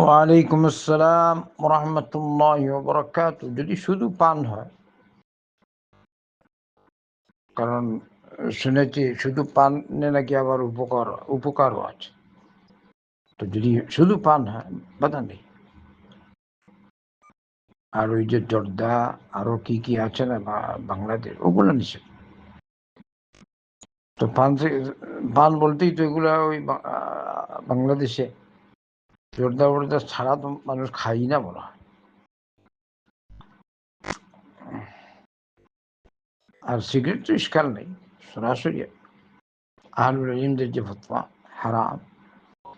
ওয়ালাইকুম আসসালাম রাহমাতুল্লাহি ওয়া বারাকাতুহু। যদি শুধু পান হয়, কারণ শুনেছি শুধু পানে নাকি আবার উপকারও আছে। তো যদি শুধু পান হয় বাধা নেই। আর ওই যে জর্দা আরো কি আছে না বাংলাদেশ, ওগুলো নিষেধ। তো পান বলতেই তো এগুলা ওই বাংলাদেশে জর্দা বর্দা ছাড়া তো মানুষ খাই না বলা হয়। আর সিগারেট তো ইস্কাল নেই, সরাসরি আহলুল ইলমদের যে ফতোয়া হারাম।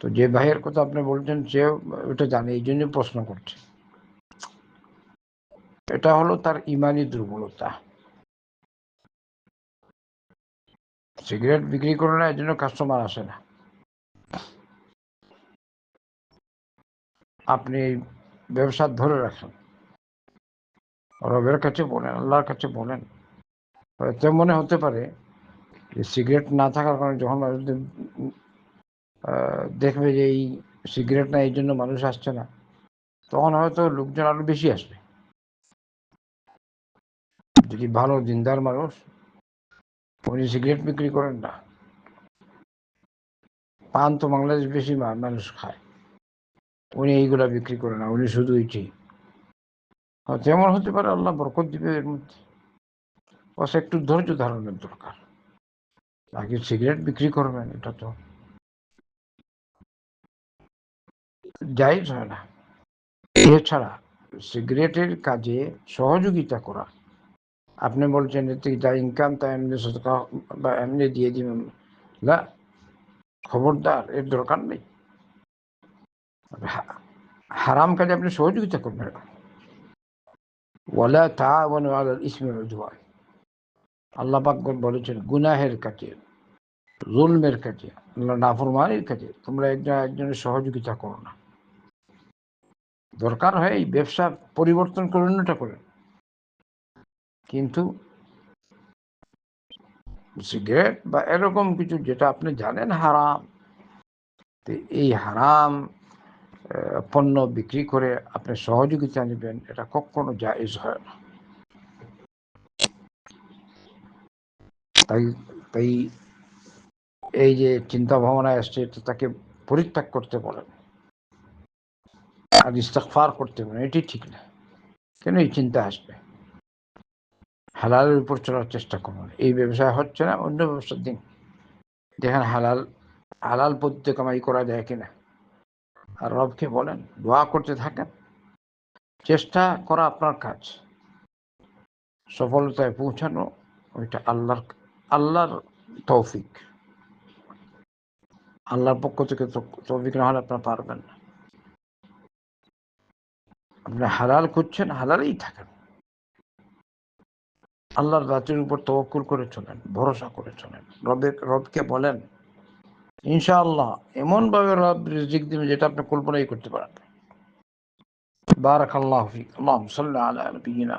তো যে ভাইয়ের কথা আপনি বলছেন সে ওটা জানে, এই জন্য প্রশ্ন করছে। এটা হলো তার ইমানি দুর্বলতা। সিগারেট বিক্রি করে না, এই জন্য কাস্টমার আসে না। আপনি ব্যবসা ধরে রাখেন, রবের কাছে বলেন, আল্লাহর কাছে বলেন। হয়তো মনে হতে পারে যে সিগারেট না থাকার কারণে যখন মানুষ দেখবে যে এই সিগারেট না, এই জন্য মানুষ আসছে না, তখন হয়তো লোকজন আরো বেশি আসবে। যদি ভালো দিনদার মানুষ, উনি সিগারেট বিক্রি করেন না। পান তো বাংলাদেশ বেশি মানুষ খায়, উনি এইগুলা বিক্রি করে না, উনি শুধু এটি। যেমন হতে পারে আল্লাহ বরকত দিবে এর মধ্যে, অবশ্য একটু ধৈর্য ধারণের দরকার। বাকি সিগারেট বিক্রি করবেন, এটা তো জায়েজ হয় না। এছাড়া সিগারেটের কাজে সহযোগিতা করা, আপনি বলছেন এতে যা ইনকাম তা এমনি সদকা বা এমনি দিয়ে দিবেন, না, খবরদার, এর দরকার নেই। হারাম কাজে আপনি সহযোগিতা করবেন না। ওয়ালা তাআওয়ানু আলাল ইসমি ওয়াল উদওয়ান, আল্লাহ পাক বলেছেন গুনাহের কাজে, জুলমের কাজে, আল্লাহ নাফরমানির কাজে তোমরা একজনের সহযোগিতা করো না। দরকার হয় এই ব্যবসা পরিবর্তন করে অন্যটা করেন, কিন্তু সিগারেট বা এরকম কিছু যেটা আপনি জানেন হারাম, এই হারাম পণ্য বিক্রি করে আপনি সহযোগিতা নেবেন, এটা কখনো জায়েজ হয় না। তাই তাই এই যে চিন্তা ভাবনা আসছে, তাকে পরিত্যাগ করতে বলেন আর ইস্তিগফার করতে বলেন, এটি ঠিক না। কেন এই চিন্তা আসবে? হালালের উপর চলার চেষ্টা করুন। এই ব্যবসায় হচ্ছে না, অন্য ব্যবসার দিন দেখেন হালাল পদ্ধতি কামাই করা যায় কিনা। আর রবকে বলেন, দোয়া করতে থাকেন, চেষ্টা করা আপনার কাজ, সফলতায় পৌঁছানো ওইটা আল্লাহর তৌফিক। আল্লাহর পক্ষ থেকে তৌফিক না হলে আপনারা পারবেন না। আপনি হালাল খুঁজছেন, হালালেই থাকেন, আল্লাহর জাতির উপর তাওয়াক্কুল করে চলেন, ভরসা করে চলেন। রবকে বলেন ইনশাআল্লাহ, এমন ভাবে রব রিজিক দিবেন যেটা আপনি কল্পনাই করতে পারেন। বারাকাল্লাহু ফিক। আল্লাহুম্মা সাল্লি আলা নাবিয়িনা